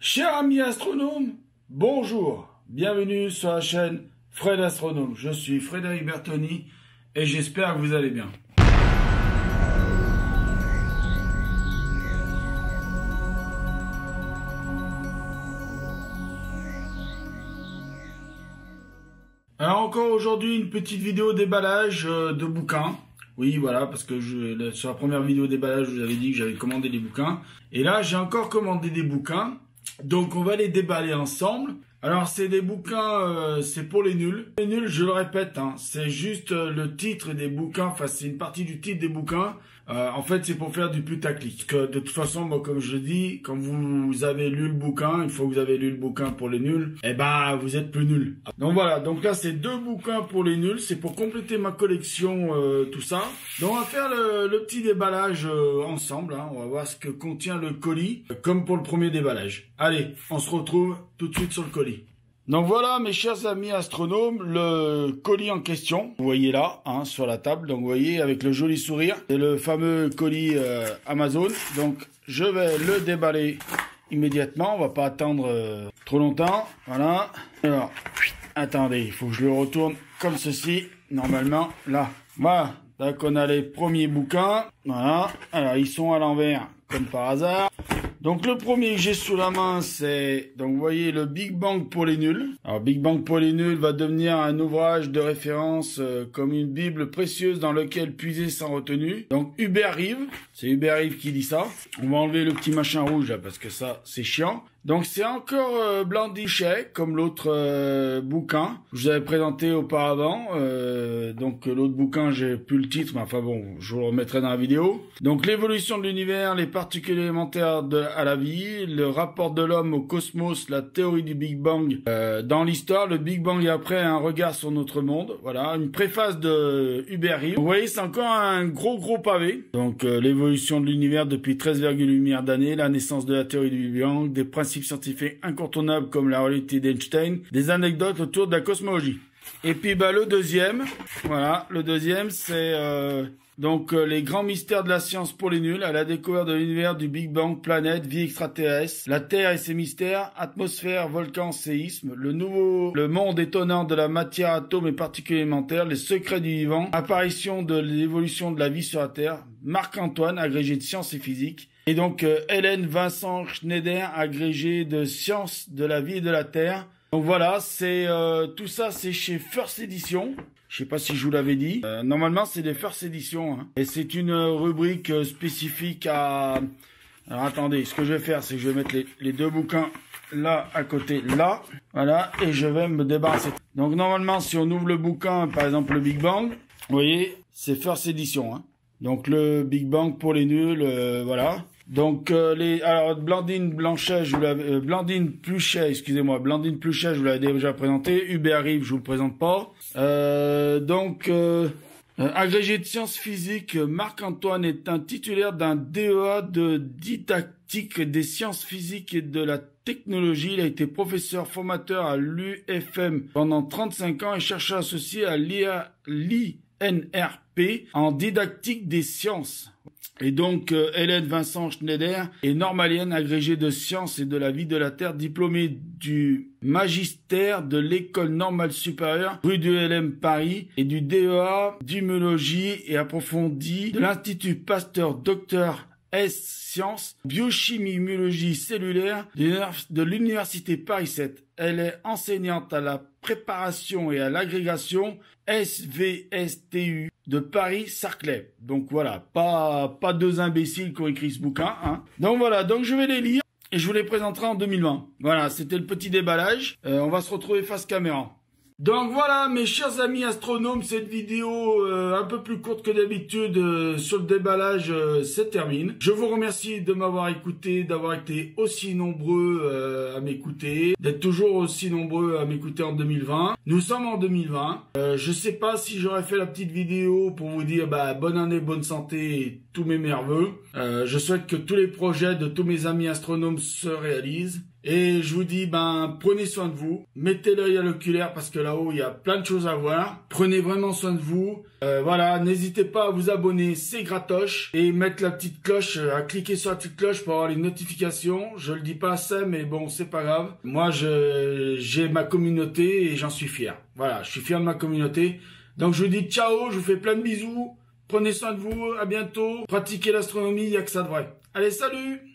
Chers amis astronomes, bonjour, bienvenue sur la chaîne Fred Astronome. Je suis Frédéric Bertoni et j'espère que vous allez bien. Alors encore aujourd'hui une petite vidéo déballage de bouquins. Oui voilà, parce que sur la première vidéo déballage je vous avais dit que j'avais commandé des bouquins. Et là j'ai encore commandé des bouquins. Donc on va les déballer ensemble. Alors c'est des bouquins, c'est pour les nuls. Les nuls, je le répète, hein, c'est juste le titre des bouquins, enfin c'est une partie du titre des bouquins. En fait c'est pour faire du putaclic. Parce que de toute façon, moi comme je dis, quand vous avez lu le bouquin, une fois que vous avez lu le bouquin pour les nuls, eh ben vous êtes plus nuls. Donc voilà, donc là c'est 2 bouquins pour les nuls, c'est pour compléter ma collection, tout ça. Donc on va faire le petit déballage ensemble, hein. On va voir ce que contient le colis, comme pour le premier déballage. Allez, on se retrouve tout de suite sur le colis. Donc voilà mes chers amis astronomes, le colis en question, vous voyez là, hein, sur la table, donc vous voyez avec le joli sourire, c'est le fameux colis Amazon, donc je vais le déballer immédiatement, on va pas attendre trop longtemps, voilà. Alors, attendez, il faut que je le retourne comme ceci, normalement, là, voilà, donc on a les premiers bouquins, voilà, alors ils sont à l'envers, comme par hasard. Donc le premier que j'ai sous la main, c'est, donc vous voyez, le Big Bang pour les nuls. Alors Big Bang pour les nuls va devenir un ouvrage de référence comme une bible précieuse dans lequel puiser sans retenue. Donc Hubert Reeves, c'est Hubert Reeves qui dit ça. On va enlever le petit machin rouge là parce que ça c'est chiant. Donc c'est encore Blandy Chet, comme l'autre bouquin que je vous avais présenté auparavant. Donc l'autre bouquin, j'ai plus le titre, mais enfin bon, je vous le remettrai dans la vidéo. Donc l'évolution de l'univers, les particules élémentaires à la vie, le rapport de l'homme au cosmos, la théorie du Big Bang dans l'histoire, le Big Bang et après un regard sur notre monde. Voilà, une préface de Hubert Reeves. Vous voyez, c'est encore un gros pavé. Donc l'évolution de l'univers depuis 13,8 milliards d'années, la naissance de la théorie du Big Bang, des principes scientifiques incontournables comme la relativité d'Einstein, des anecdotes autour de la cosmologie. Et puis bah le deuxième, voilà, le deuxième c'est donc les grands mystères de la science pour les nuls, à la découverte de l'univers, du Big Bang, planète, vie extraterrestre, la Terre et ses mystères, atmosphère, volcan, séisme, le monde étonnant de la matière, atomes et particules élémentaires, les secrets du vivant, apparition de l'évolution de la vie sur la Terre, Marc-Antoine, agrégé de sciences et physique, et donc Hélène Vincent Schneider, agrégé de sciences de la vie et de la Terre. Donc voilà, c'est tout ça, c'est chez First Edition. Je sais pas si je vous l'avais dit. Normalement, c'est des First Edition, hein. Et c'est une rubrique spécifique à... Alors attendez, ce que je vais faire, c'est que je vais mettre les 2 bouquins là à côté, là. Voilà, et je vais me débarrasser. Donc normalement, si on ouvre le bouquin, par exemple le Big Bang, vous voyez, c'est First Edition, hein. Donc le Big Bang pour les nuls, voilà. Donc alors Blandine Pluchet, excusez-moi, Blandine Pluchet, je vous l'avais déjà présenté. Hubert Reeves, je vous le présente pas. Agrégé de sciences physiques, Marc-Antoine est un titulaire d'un DEA de didactique des sciences physiques et de la technologie. Il a été professeur formateur à l'UFM pendant 35 ans et chercheur associé à l'INRP en didactique des sciences. Et donc, Hélène Vincent Schneider est normalienne, agrégée de sciences et de la vie de la Terre, diplômée du magistère de l'école normale supérieure, rue du LM Paris, et du DEA d'immunologie et approfondie de l'Institut Pasteur Dr S Sciences, biochimie, immunologie cellulaire de l'Université Paris 7. Elle est enseignante à la préparation et à l'agrégation SVSTU de Paris-Saclay. Donc voilà, pas 2 imbéciles qui ont écrit ce bouquin, hein. Donc voilà, donc je vais les lire et je vous les présenterai en 2020. Voilà, c'était le petit déballage. On va se retrouver face caméra. Donc voilà mes chers amis astronomes, cette vidéo un peu plus courte que d'habitude sur le déballage se termine. Je vous remercie de m'avoir écouté, d'avoir été aussi nombreux à m'écouter, d'être toujours aussi nombreux à m'écouter en 2020. Nous sommes en 2020. Je sais pas si j'aurais fait la petite vidéo pour vous dire bonne année, bonne santé tous mes meilleurs vœux. Je souhaite que tous les projets de tous mes amis astronomes se réalisent. Et je vous dis, prenez soin de vous. Mettez l'œil à l'oculaire parce que là-haut, il y a plein de choses à voir. Prenez vraiment soin de vous. Voilà, n'hésitez pas à vous abonner, c'est gratoche. Et mettre la petite cloche, à cliquer sur la petite cloche pour avoir les notifications. Je le dis pas assez, mais bon, c'est pas grave. Moi, j'ai ma communauté et j'en suis fier. Voilà, je suis fier de ma communauté. Donc je vous dis ciao, je vous fais plein de bisous. Prenez soin de vous, à bientôt. Pratiquez l'astronomie, il n'y a que ça de vrai. Allez, salut!